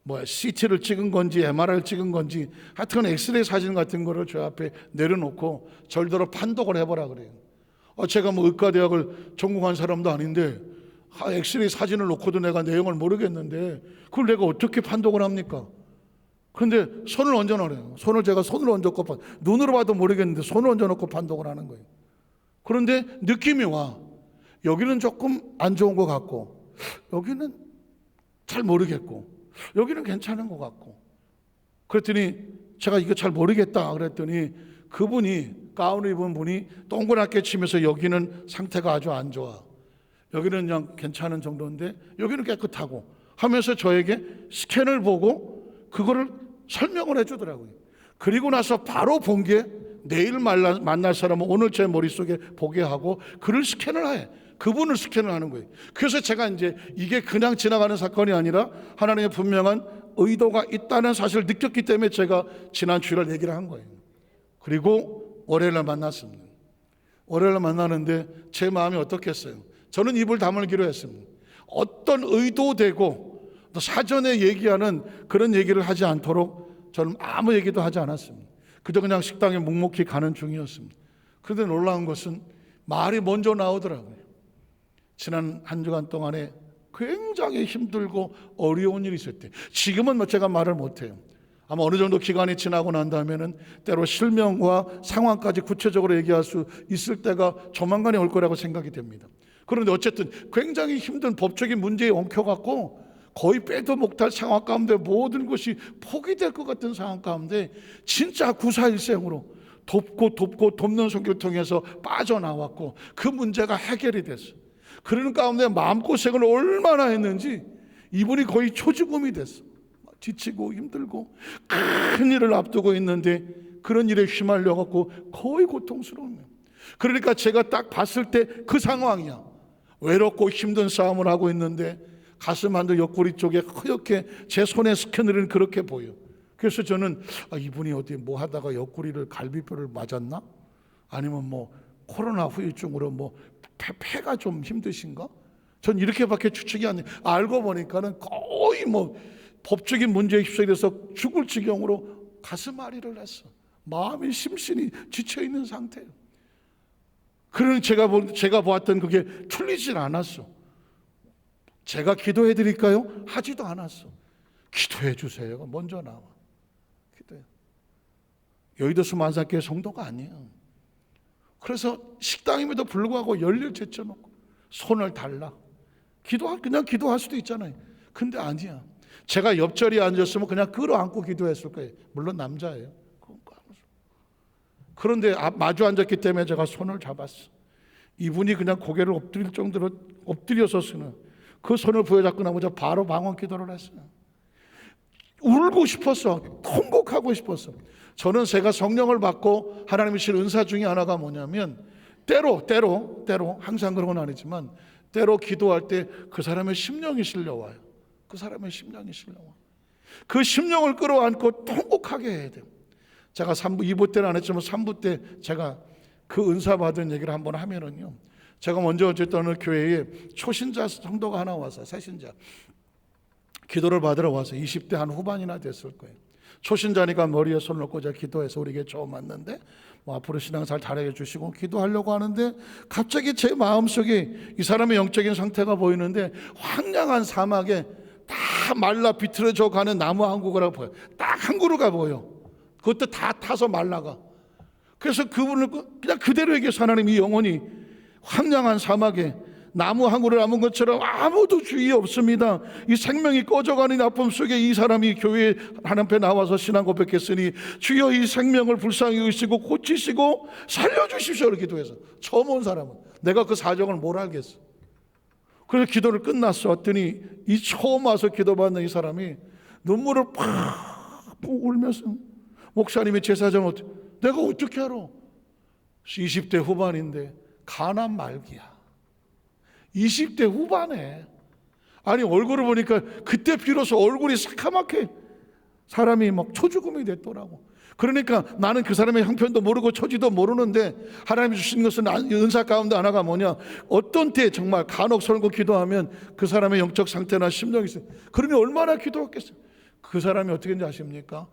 뭐 CT를 찍은 건지 MRI를 찍은 건지 하여튼 엑스레이 사진 같은 거를 저 앞에 내려놓고 절대로 판독을 해보라 그래요. 제가 뭐 의과대학을 전공한 사람도 아닌데 엑스레이 사진을 놓고도 내가 내용을 모르겠는데 그걸 내가 어떻게 판독을 합니까? 그런데 손을 얹어놓으래요. 제가 손을 얹었고, 눈으로 봐도 모르겠는데 손을 얹어놓고 판독을 하는 거예요. 그런데 느낌이 와. 여기는 조금 안 좋은 것 같고, 여기는 잘 모르겠고, 여기는 괜찮은 것 같고. 그랬더니 제가 이거 잘 모르겠다 그랬더니 그분이, 가운을 입은 분이 동그랗게 치면서 여기는 상태가 아주 안 좋아, 여기는 그냥 괜찮은 정도인데 여기는 깨끗하고 하면서 저에게 스캔을 보고 그거를 설명을 해주더라고요. 그리고 나서 바로 본 게 내일 만날 사람은 오늘 제 머릿속에 보게 하고 그를 스캔을 해. 그분을 스캔을 하는 거예요. 그래서 제가 이제 이게 그냥 지나가는 사건이 아니라 하나님의 분명한 의도가 있다는 사실을 느꼈기 때문에 제가 지난 주일날 얘기를 한 거예요. 그리고 월요일날 만났습니다. 월요일날 만나는데 제 마음이 어떻겠어요? 저는 입을 다물기로 했습니다. 어떤 의도되고 또 사전에 얘기하는 그런 얘기를 하지 않도록 저는 아무 얘기도 하지 않았습니다. 그저 그냥 식당에 묵묵히 가는 중이었습니다. 그런데 놀라운 것은 말이 먼저 나오더라고요. 지난 한 주간 동안에 굉장히 힘들고 어려운 일이 있을 때, 지금은 제가 말을 못해요. 아마 어느 정도 기간이 지나고 난 다음에는 때로 실명과 상황까지 구체적으로 얘기할 수 있을 때가 조만간에 올 거라고 생각이 됩니다. 그런데 어쨌든 굉장히 힘든 법적인 문제에 엉켜갖고 거의 빼도 못할 상황 가운데 모든 것이 포기될 것 같은 상황 가운데 진짜 구사일생으로 돕고 돕는 선교를 통해서 빠져나왔고 그 문제가 해결이 됐어요. 그러는 가운데 마음고생을 얼마나 했는지 이분이 거의 초죽음이 됐어. 지치고 힘들고 큰 일을 앞두고 있는데 그런 일에 휘말려갖고 거의 고통스러워요. 그러니까 제가 딱 봤을 때 그 상황이야. 외롭고 힘든 싸움을 하고 있는데 가슴 한도 옆구리 쪽에 허옇게 제 손에 스캔들은 그렇게 보여. 그래서 저는 이분이 어디 뭐 하다가 옆구리를 갈비뼈를 맞았나? 아니면 뭐 코로나 후유증으로 뭐 폐가 좀 힘드신가? 전 이렇게밖에 추측이 안 돼요. 알고 보니까는 거의 뭐 법적인 문제에 휩쓸려서 죽을 지경으로 가슴앓이를 했어. 마음이 심신이 지쳐있는 상태예요. 그러니 제가 보았던 그게 틀리진 않았어. 제가 기도해 드릴까요? 하지도 않았어. 기도해 주세요. 먼저 나와. 기도해. 여의도 수만사교회 성도가 아니에요. 그래서 식당임에도 불구하고 열일 제쳐놓고 손을 달라. 그냥 기도할 수도 있잖아요. 근데 아니야. 제가 옆자리에 앉았으면 그냥 끌어안고 기도했을 거예요. 물론 남자예요. 그런데 마주 앉았기 때문에 제가 손을 잡았어. 이분이 그냥 고개를 엎드릴 정도로 엎드려서서는 그 손을 부여잡고 나머지 바로 방언 기도를 했어요. 울고 싶었어. 통곡하고 싶었어. 저는 제가 성령을 받고 하나님이 주신 은사 중에 하나가 뭐냐면 때로 항상 그런 건 아니지만 때로 기도할 때 그 사람의 심령이 실려와요. 그 사람의 심령이 실려와. 그 심령을 끌어안고 통곡하게 해야 돼요. 제가 2부 때는 안 했지만 3부 때 제가 그 은사 받은 얘기를 한번 하면은요, 제가 먼저 어쨌든 어느 교회에 초신자 성도가 하나 와서, 새신자 기도를 받으러 와서 20대 한 후반이나 됐을 거예요. 초신자니까 머리에 손을 놓고 제가 기도해서 우리 교회 처음 왔는데 뭐 앞으로 신앙생활 잘해 주시고 기도하려고 하는데 갑자기 제 마음속에 이 사람의 영적인 상태가 보이는데 황량한 사막에 다 말라 비틀어져 가는 나무 한 그루가 보여. 딱 한 그루가 보여. 그것도 다 타서 말라가. 그래서 그분을 그냥 그대로 얘기해서 하나님이 영혼이 황량한 사막에 나무 한 그루 남은 것처럼 아무도 주의 없습니다. 이 생명이 꺼져가는 아픔 속에 이 사람이 교회 하나님 앞에 나와서 신앙 고백했으니 주여 이 생명을 불쌍히 여기시고 고치시고 살려주십시오 기도해서. 처음 온 사람은 내가 그 사정을 뭘 알겠어. 그래서 기도를 끝났어. 왔더니 이 처음 와서 기도받는 이 사람이 눈물을 팍 울면서 목사님이 제 사정을 내가 어떻게 알아? 20대 후반인데 가난 말기야. 20대 후반에. 아니 얼굴을 보니까 그때 비로소 얼굴이 새카맣게 사람이 막 초죽음이 됐더라고. 그러니까 나는 그 사람의 형편도 모르고 처지도 모르는데 하나님이 주신 것은 은사 가운데 하나가 뭐냐, 어떤 때 정말 간혹설고 기도하면 그 사람의 영적 상태나 심령이 있어요. 그러니 얼마나 기도했겠어요. 그 사람이 어떻게 했는지 아십니까?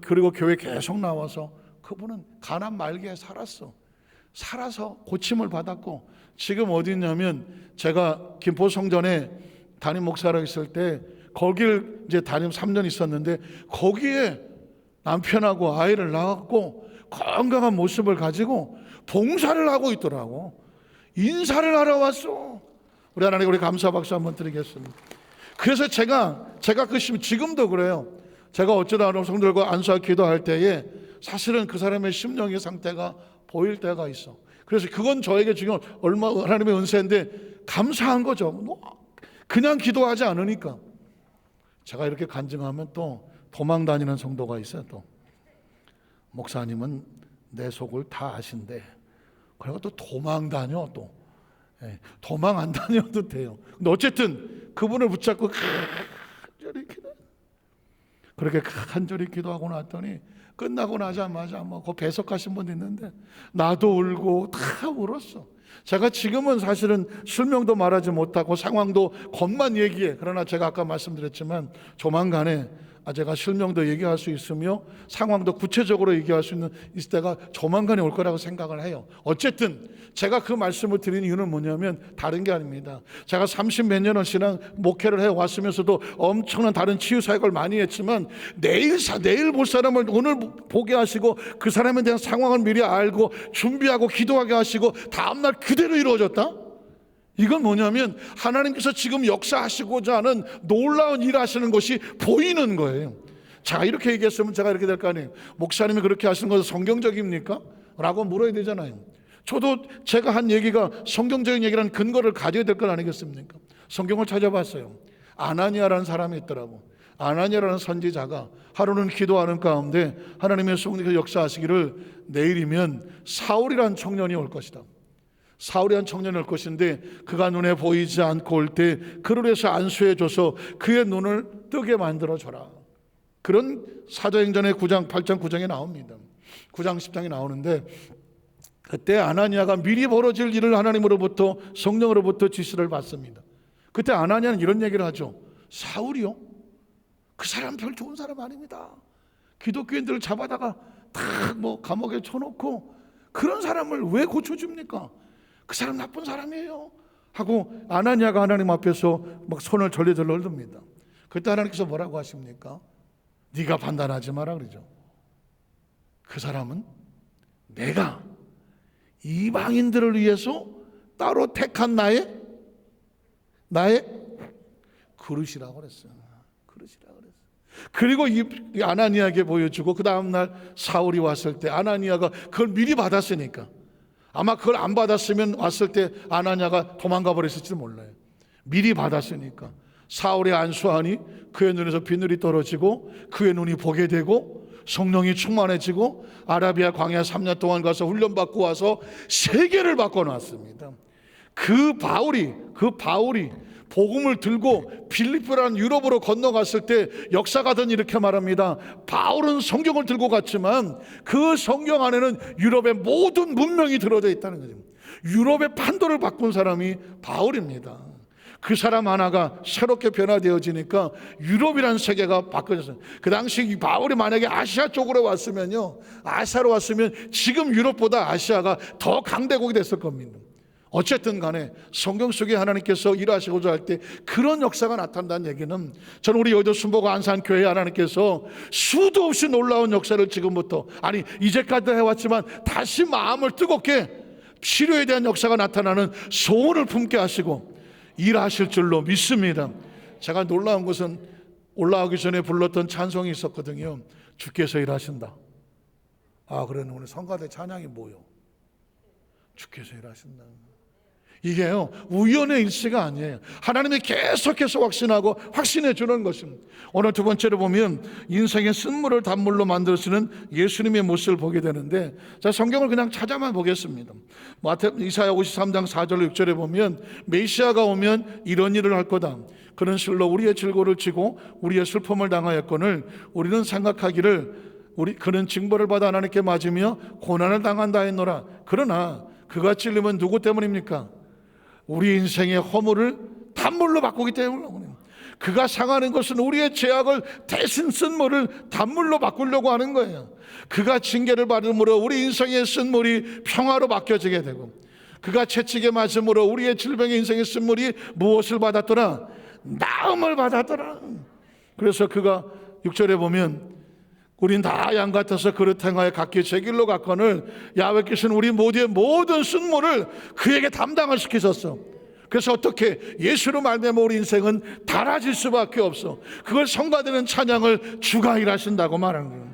그리고 교회 계속 나와서 그분은 가난 말기에 살아서 고침을 받았고 지금 어디 있냐면, 제가 김포 성전에 담임 목사로 있을 때 거길 이제 담임 3년 있었는데 거기에 남편하고 아이를 낳았고 건강한 모습을 가지고 봉사를 하고 있더라고. 인사를 하러 왔어. 우리 하나님, 우리 감사 박수 한번 드리겠습니다. 그래서 제가 그 지금도 그래요. 제가 어쩌다 성도들과 안수와 기도할 때에 사실은 그 사람의 심령의 상태가 보일 때가 있어. 그래서 그건 저에게 지금 얼마 하나님의 은혜인데 감사한 거죠. 뭐 그냥 기도하지 않으니까. 제가 이렇게 간증하면 또 도망 다니는 성도가 있어요. 또 목사님은 내 속을 다 아신대. 그리고 또 도망 다녀. 또 도망 안 다녀도 돼요. 근데 어쨌든 그분을 붙잡고 그렇게 간절히 기도하고 났더니 끝나고 나자마자 그 배석하신 분도 있는데 나도 울고 다 울었어. 제가 지금은 사실은 실명도 말하지 못하고 상황도 겉만 얘기해. 그러나 제가 아까 말씀드렸지만 조만간에 제가 실명도 얘기할 수 있으며 상황도 구체적으로 얘기할 수 있는 때가 조만간에 올 거라고 생각을 해요. 어쨌든 제가 그 말씀을 드리는 이유는 뭐냐면 다른 게 아닙니다. 제가 30몇 년을 신앙 목회를 해왔으면서도 엄청난 다른 치유 사역을 많이 했지만 내일 볼 사람을 오늘 보게 하시고 그 사람에 대한 상황을 미리 알고 준비하고 기도하게 하시고 다음날 그대로 이루어졌다? 이건 뭐냐면 하나님께서 지금 역사하시고자 하는 놀라운 일 하시는 것이 보이는 거예요. 자, 이렇게 얘기했으면 제가 이렇게 될 거 아니에요. 목사님이 그렇게 하시는 것은 성경적입니까? 라고 물어야 되잖아요. 저도 제가 한 얘기가 성경적인 얘기라는 근거를 가져야 될 건 아니겠습니까? 성경을 찾아봤어요. 아나니아라는 사람이 있더라고. 아나니아라는 선지자가 하루는 기도하는 가운데 하나님의 성령께서 역사하시기를 내일이면 사울이라는 청년이 올 것이다. 사울이란 청년이 올 것인데 그가 눈에 보이지 않고 올 때 그를 위해서 안수해줘서 그의 눈을 뜨게 만들어줘라. 그런 사도행전의 9장, 8장, 9장에 나옵니다. 9장, 10장에 나오는데 그때 아나니아가 미리 벌어질 일을 하나님으로부터 성령으로부터 지시를 받습니다. 그때 아나니아는 이런 얘기를 하죠. 사울이요? 그 사람 별 좋은 사람 아닙니다. 기독교인들을 잡아다가 다 감옥에 쳐놓고 그런 사람을 왜 고쳐줍니까? 그 사람 나쁜 사람이에요 하고 아나니아가 하나님 앞에서 막 손을 절레절레 흔듭니다. 그때 하나님께서 뭐라고 하십니까? 네가 판단하지 마라 그러죠. 그 사람은 내가 이방인들을 위해서 따로 택한 나의 그릇이라고 그랬어요. 그릇이라고 그랬어요. 그리고 이 아나니아에게 보여주고 그 다음날 사울이 왔을 때 아나니아가 그걸 미리 받았으니까 아마 그걸 안 받았으면 왔을 때 아나니아가 도망가 버렸을지도 몰라요. 미리 받았으니까 사울의 안수하니 그의 눈에서 비늘이 떨어지고 그의 눈이 보게 되고 성령이 충만해지고 아라비아 광야 3년 동안 가서 훈련받고 와서 세계를 바꿔놨습니다. 그 바울이 복음을 들고 빌립보라는 유럽으로 건너갔을 때 역사가든 이렇게 말합니다. 바울은 성경을 들고 갔지만 그 성경 안에는 유럽의 모든 문명이 들어져 있다는 거죠. 유럽의 판도를 바꾼 사람이 바울입니다. 그 사람 하나가 새롭게 변화되어지니까 유럽이라는 세계가 바뀌어졌어요. 그 당시 이 바울이 만약에 아시아 쪽으로 왔으면요, 아시아로 왔으면 지금 유럽보다 아시아가 더 강대국이 됐을 겁니다. 어쨌든 간에 성경 속에 하나님께서 일하시고자 할 때 그런 역사가 나타난다는 얘기는 저는 우리 여의도 순복음 안산교회 하나님께서 수도 없이 놀라운 역사를 지금부터 이제까지 해왔지만 다시 마음을 뜨겁게 치료에 대한 역사가 나타나는 소원을 품게 하시고 일하실 줄로 믿습니다. 제가 놀라운 것은 올라오기 전에 불렀던 찬송이 있었거든요. 주께서 일하신다. 그러는 오늘 성가대 찬양이 뭐요? 주께서 일하신다. 이게요 우연의 일치가 아니에요. 하나님이 계속해서 확신하고 확신해 주는 것입니다. 오늘 두 번째로 보면 인생의 쓴물을 단물로 만들어주는 예수님의 모습을 보게 되는데, 자, 성경을 그냥 찾아만 보겠습니다. 이사야 53장 4절 6절에 보면 메시아가 오면 이런 일을 할 거다. 그는 실로 우리의 질고를 지고 우리의 슬픔을 당하였거늘 우리는 생각하기를 그는 징벌을 받아 하나님께 맞으며 고난을 당한다 했노라. 그러나 그가 찔리면 누구 때문입니까? 우리 인생의 허물을 단물로 바꾸기 때문에. 그가 상하는 것은 우리의 죄악을 대신 쓴물을 단물로 바꾸려고 하는 거예요. 그가 징계를 받음으로 우리 인생의 쓴물이 평화로 바뀌어지게 되고, 그가 채찍에 맞음으로 우리의 질병의 인생의 쓴물이 무엇을 받았더라? 나음을 받았더라. 그래서 그가 6절에 보면 우린 다 양 같아서 그릇 행하여 각기 제 길로 갔거늘 야훼께서는 우리 모두의 모든 쓴물을 그에게 담당을 시키셨어. 그래서 어떻게 예수로 말미암아 우리 인생은 달아질 수밖에 없어. 그걸 성가되는 찬양을 주가 일하신다고 말하는 거예요.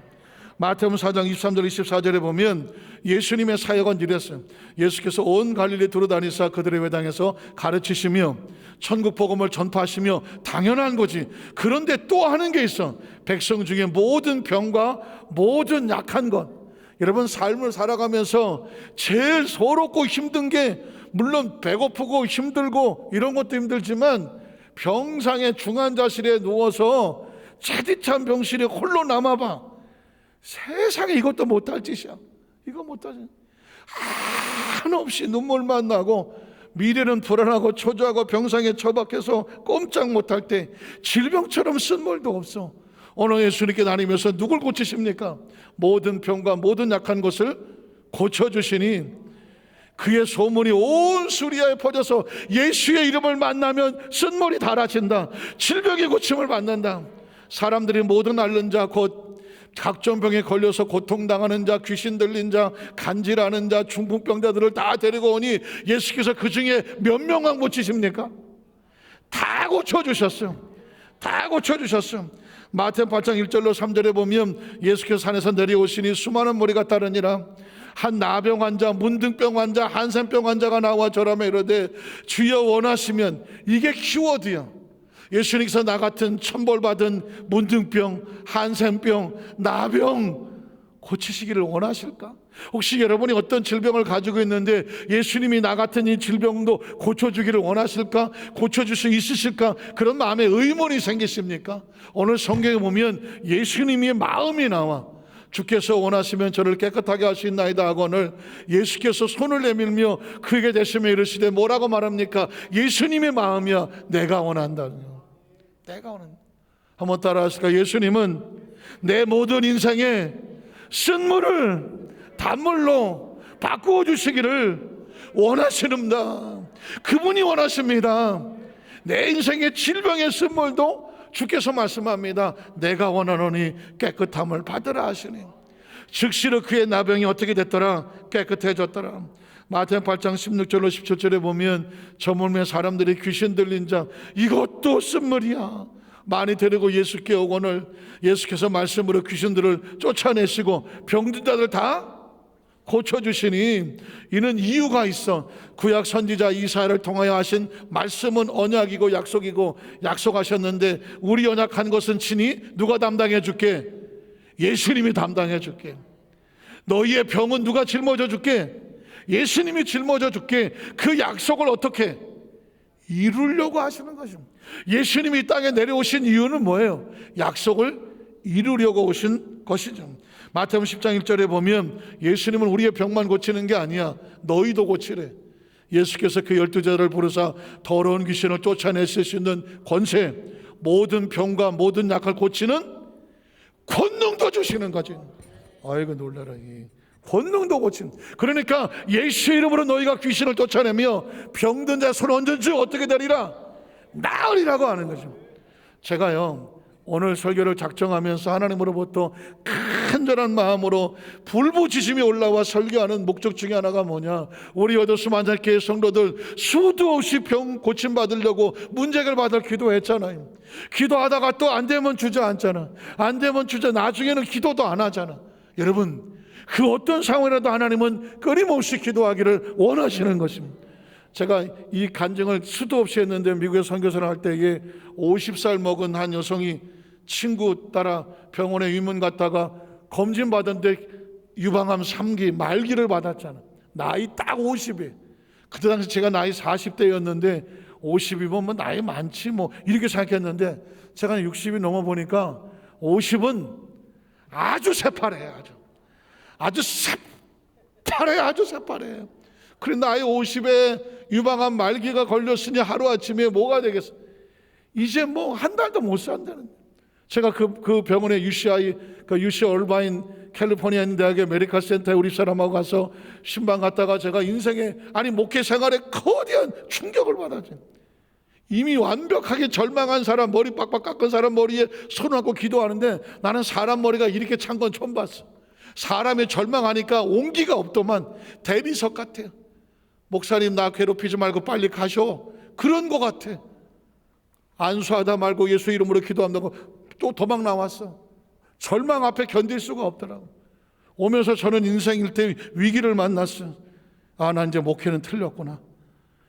마태복음 4장 23절 24절에 보면 예수님의 사역은 이랬어요. 예수께서 온 갈릴리 두루다니사 그들의 회당에서 가르치시며 천국 복음을 전파하시며, 당연한 거지. 그런데 또 하는 게 있어. 백성 중에 모든 병과 모든 약한 것. 여러분, 삶을 살아가면서 제일 서럽고 힘든 게, 물론 배고프고 힘들고 이런 것도 힘들지만, 병상의 중환자실에 누워서 차디찬 병실에 홀로 남아봐. 세상에 이것도 못할 짓이야. 이거 못하지. 한없이 눈물만 나고 미래는 불안하고 초조하고 병상에 처박혀서 꼼짝 못할 때 질병처럼 쓴물도 없어. 오늘 예수님께 다니면서 누굴 고치십니까? 모든 병과 모든 약한 것을 고쳐주시니 그의 소문이 온 수리아에 퍼져서 예수의 이름을 만나면 쓴물이 달아진다. 질병의 고침을 받는다. 사람들이 모든 앓는 자, 곧 각종 병에 걸려서 고통당하는 자, 귀신 들린 자, 간질하는 자, 중풍병자들을 다 데리고 오니 예수께서 그 중에 몇 명만 고치십니까? 다 고쳐주셨어요. 다 고쳐주셨어요. 마태복음 8장 1절로 3절에 보면 예수께서 산에서 내려오시니 수많은 무리가 따르니라. 한 나병 환자, 문둥병 환자, 한센병 환자가 나와 저라며 이르되 주여 원하시면, 이게 키워드야. 예수님께서 나 같은 천벌받은 문둥병, 한센병, 나병 고치시기를 원하실까? 혹시 여러분이 어떤 질병을 가지고 있는데 예수님이 나 같은 이 질병도 고쳐주기를 원하실까? 고쳐줄 수 있으실까? 그런 마음에 의문이 생기십니까? 오늘 성경에 보면 예수님의 마음이 나와. 주께서 원하시면 저를 깨끗하게 하시나이다 하거늘 예수께서 손을 내밀며 그에게 대시며 이르시되 뭐라고 말합니까? 예수님의 마음이야. 내가 원한다. 내가 원한다. 한번 따라 하실까? 예수님은 내 모든 인생에 쓴물을 단물로 바꾸어 주시기를 원하시는다. 그분이 원하십니다. 내 인생의 질병의 쓴물도 주께서 말씀합니다. 내가 원하노니 깨끗함을 받으라 하시니 즉시로 그의 나병이 어떻게 됐더라? 깨끗해졌더라. 마태복음 8장 16절로 17절에 보면 저 몸에 사람들이 귀신 들린 자, 이것도 쓴물이야. 많이 데리고 예수께 오거늘 예수께서 말씀으로 귀신들을 쫓아내시고 병든 자들 다 고쳐주시니 이는 이유가 있어. 구약 선지자 이사야를 통하여 하신 말씀은 언약이고 약속이고 약속하셨는데 우리 언약한 것은 친히 누가 담당해 줄게? 예수님이 담당해 줄게. 너희의 병은 누가 짊어져 줄게? 예수님이 짊어져 줄게. 그 약속을 어떻게 이루려고 하시는 것입니다. 예수님이 이 땅에 내려오신 이유는 뭐예요? 약속을 이루려고 오신 것이죠. 마태복음 10장 1절에 보면 예수님은 우리의 병만 고치는 게 아니야. 너희도 고치래. 예수께서 그 12제자를 부르사 더러운 귀신을 쫓아내실 수 있는 권세, 모든 병과 모든 약을 고치는 권능도 주시는 거지. 아이고 놀라라. 권능도 고친. 그러니까 예수 이름으로 너희가 귀신을 쫓아내며 병든 자 손 얹은지 어떻게 되리라? 나으리라고 하는 거죠. 제가요 오늘 설교를 작정하면서 하나님으로부터 간절한 마음으로 불부지심이 올라와 설교하는 목적 중에 하나가 뭐냐, 우리 여도수 만장교회 성도들 수도 없이 병 고침받으려고 문제를 받을 기도했잖아요. 기도하다가 또 안 되면 주저앉잖아. 안 되면 나중에는 기도도 안 하잖아. 여러분, 그 어떤 상황이라도 하나님은 끊임없이 기도하기를 원하시는 것입니다. 제가 이 간증을 수도 없이 했는데 미국에 선교사를 할 때에 50살 먹은 한 여성이 친구 따라 병원에 입원 갔다가 검진 받았는데 유방암 3기 말기를 받았잖아. 나이 딱 50에. 그때 당시 제가 나이 40대였는데 50이면 뭐 나이 많지 뭐 이렇게 생각했는데 제가 60이 넘어 보니까 50은 아주 새파래. 아주 새파래. 그래 나이 50에 유방암 말기가 걸렸으니 하루아침에 뭐가 되겠어? 이제 뭐 한 달도 못 산다는. 제가 그 병원에 UC 얼바인 캘리포니아 있는 대학의 메디컬 센터에 우리 사람하고 가서 신방 갔다가 제가 인생에 목회 생활에 거대한 충격을 받았죠. 이미 완벽하게 절망한 사람, 머리 빡빡 깎은 사람 머리에 손을 얹고 기도하는데 나는 사람 머리가 이렇게 찬 건 처음 봤어. 사람이 절망하니까 온기가 없더만 대리석 같아요. 목사님 나 괴롭히지 말고 빨리 가셔. 그런 것 같아. 안수하다 말고 예수 이름으로 기도한다고 또 도망 나왔어. 절망 앞에 견딜 수가 없더라고. 오면서 저는 인생 일대 위기를 만났어. 아, 난 이제 목회는 틀렸구나.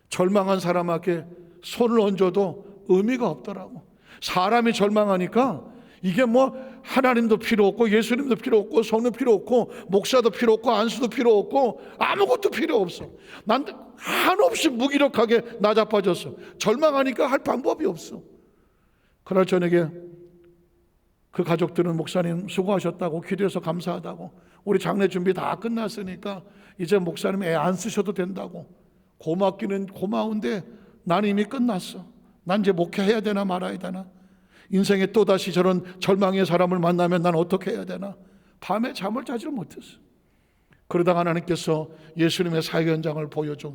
절망한 사람에게 손을 얹어도 의미가 없더라고. 사람이 절망하니까 이게 뭐 하나님도 필요 없고 예수님도 필요 없고 성도 필요 없고 목사도 필요 없고 안수도 필요 없고 아무것도 필요 없어. 난 한없이 무기력하게 나자빠졌어. 절망하니까 할 방법이 없어. 그날 저녁에 그 가족들은 목사님 수고하셨다고 기도해서 감사하다고 우리 장례 준비 다 끝났으니까 이제 목사님 애 안 쓰셔도 된다고. 고맙기는 고마운데 난 이미 끝났어. 난 이제 목회해야 되나 말아야 되나. 인생에 또다시 저런 절망의 사람을 만나면 난 어떻게 해야 되나. 밤에 잠을 자지 못했어. 그러다가 하나님께서 예수님의 사역 현장을 보여줘.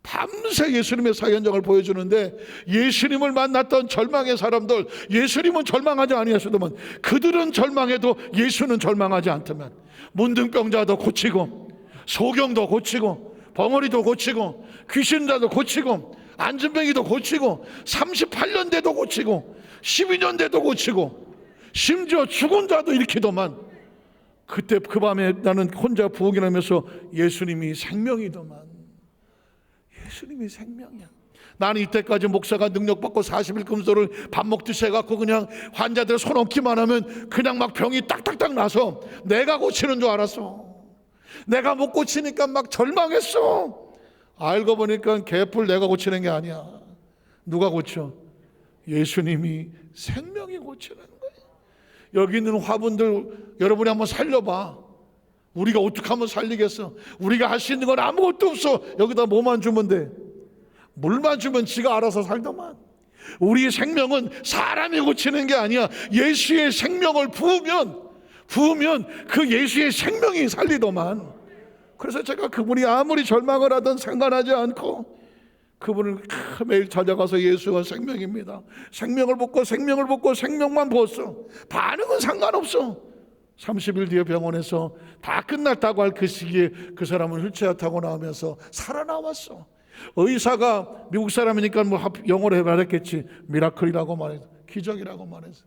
밤새 예수님의 사역 현장을 보여주는데 예수님을 만났던 절망의 사람들, 예수님은 절망하지 아니하시더만 그들은 절망해도 예수는 절망하지 않더만. 문둥병자도 고치고 소경도 고치고 벙어리도 고치고 귀신자도 고치고 안진뱅이도 고치고 38년 돼도 고치고 12년 돼도 고치고 심지어 죽은 자도 일으키더만. 그때 그 밤에 나는 혼자 부엌이라면서 예수님이 생명이더만. 예수님이 생명이야. 나는 이때까지 목사가 능력받고 40일 금소를 밥 먹듯이 해갖고 그냥 환자들 손 얹기만 하면 그냥 막 병이 딱딱딱 나서 내가 고치는 줄 알았어. 내가 못 고치니까 막 절망했어. 알고 보니까 개뿔 내가 고치는 게 아니야. 누가 고쳐? 예수님이 생명이 고치는 거야. 여기 있는 화분들 여러분이 한번 살려봐. 우리가 어떻게 하면 살리겠어? 우리가 할 수 있는 건 아무것도 없어. 여기다 뭐만 주면 돼? 물만 주면 지가 알아서 살더만. 우리의 생명은 사람이 고치는 게 아니야. 예수의 생명을 부으면 그 예수의 생명이 살리더만. 그래서 제가 그분이 아무리 절망을 하든 상관하지 않고 그분을 매일 찾아가서 예수가 생명입니다. 생명을 붓고 생명만 부었어. 반응은 상관없어. 30일 뒤에 병원에서 다 끝났다고 할 그 시기에 그 사람은 휠체어 타고 나오면서 살아나왔어. 의사가 미국 사람이니까 뭐 영어로 말했겠지. 미라클이라고 말해서 기적이라고 말해서.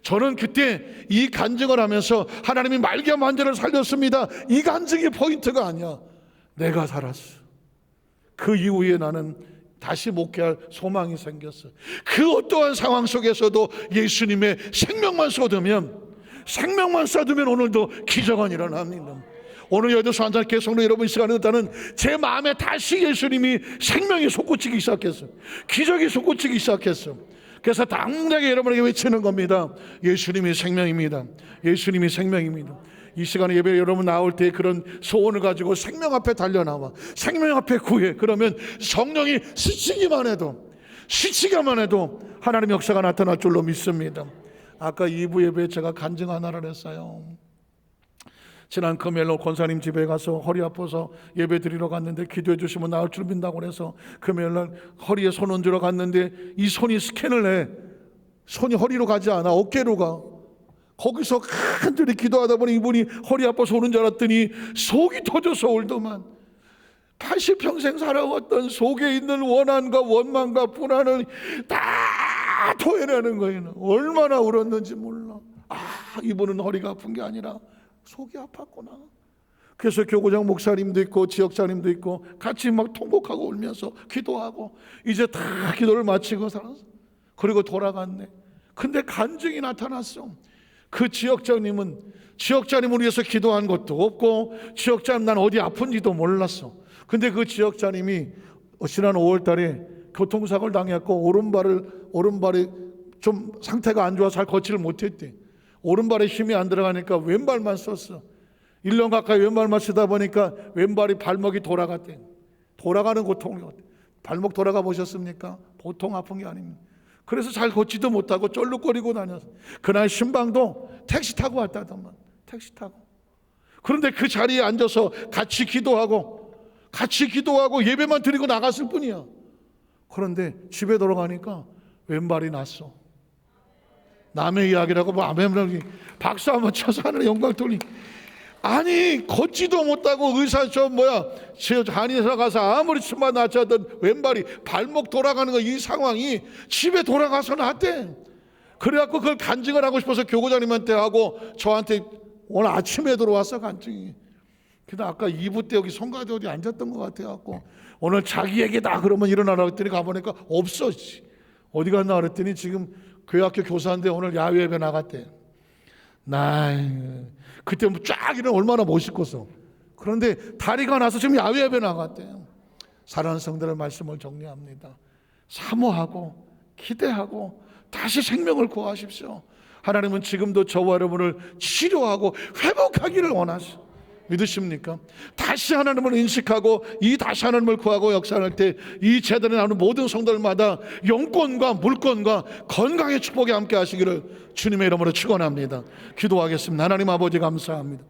저는 그때 이 간증을 하면서 하나님이 말기암 환자를 살렸습니다. 이 간증이 포인트가 아니야. 내가 살았어. 그 이후에 나는 다시 목회할 소망이 생겼어. 그 어떠한 상황 속에서도 예수님의 생명만 쏟으면 오늘도 기적은 일어납니다. 오늘 여기서 한잔께 성도 여러분 이 시간에 일단은 제 마음에 다시 예수님이 생명이 솟구치기 시작했어. 기적이 솟구치기 시작했어. 그래서 당당하게 여러분에게 외치는 겁니다. 예수님이 생명입니다. 예수님이 생명입니다. 이 시간에 예배 여러분 나올 때 그런 소원을 가지고 생명 앞에 달려나와. 생명 앞에 구해. 그러면 성령이 스치기만 해도 하나님의 역사가 나타날 줄로 믿습니다. 아까 2부 예배에 제가 간증 하나를 했어요. 지난 금요일 권사님 집에 가서 허리 아파서 예배 드리러 갔는데 기도해 주시면 나을 줄 믿는다고 해서 금요일 날 허리에 손 얹으러 갔는데 이 손이 스캔을 해. 손이 허리로 가지 않아. 어깨로 가. 거기서 간절히 기도하다 보니 이분이 허리 아파서 오는 줄 알았더니 속이 터져서 울더만. 80평생 살아왔던 속에 있는 원한과 원망과 불안을 다 토해내는 거예요. 얼마나 울었는지 몰라. 이분은 허리가 아픈 게 아니라 속이 아팠구나. 그래서 교구장 목사님도 있고 지역장님도 있고 같이 막 통곡하고 울면서 기도하고 이제 다 기도를 마치고 살았어. 그리고 돌아갔네. 근데 간증이 나타났어. 그 지역장님을 위해서 기도한 것도 없고 지역장님 난 어디 아픈지도 몰랐어. 근데 그 지역장님이 지난 5월 달에 교통사고를 당했고 오른발이 좀 상태가 안 좋아서 잘 걷지를 못했대. 오른발에 힘이 안 들어가니까 왼발만 썼어. 1년 가까이 왼발만 쓰다 보니까 왼발이 발목이 돌아갔대. 돌아가는 고통이 어때? 발목 돌아가 보셨습니까? 보통 아픈 게 아닙니다. 그래서 잘 걷지도 못하고 쩔룩거리고 다녔어. 그날 신방도 택시 타고 왔다더만. 택시 타고. 그런데 그 자리에 앉아서 같이 기도하고 예배만 드리고 나갔을 뿐이야. 그런데 집에 돌아가니까 왼발이 났어. 남의 이야기라고 뭐 아멘을 박수 한번 쳐서 하늘에 영광 돌리. 아니 걷지도 못하고 의사 저 한의사 가서 아무리 침만 낫자든 왼발이 발목 돌아가는 거 이 상황이 집에 돌아가서 났대. 그래갖고 그걸 간증을 하고 싶어서 교구장님한테 하고 저한테 오늘 아침에 들어왔어 간증이. 근데 아까 2부 때 여기 성가대 어디 앉았던 것 같아갖고 오늘 자기 얘기다 그러면 일어나라 했더니 가보니까 없어. 어디 갔나 그랬더니 지금 교회학교 교사인데 오늘 야외 예배 나갔대. 그때 쫙 일어나 얼마나 멋있겠어. 그런데 다리가 나서 지금 야외 예배 나갔대요. 사랑하는 성도들 말씀을 정리합니다. 사모하고 기대하고 다시 생명을 구하십시오. 하나님은 지금도 저와 여러분을 치료하고 회복하기를 원하시오. 믿으십니까? 다시 하나님을 인식하고 이 다시 하나님을 구하고 역사할 때 이 제단에 나오는 모든 성도들마다 영권과 물권과 건강의 축복에 함께 하시기를 주님의 이름으로 축원합니다. 기도하겠습니다. 하나님 아버지 감사합니다.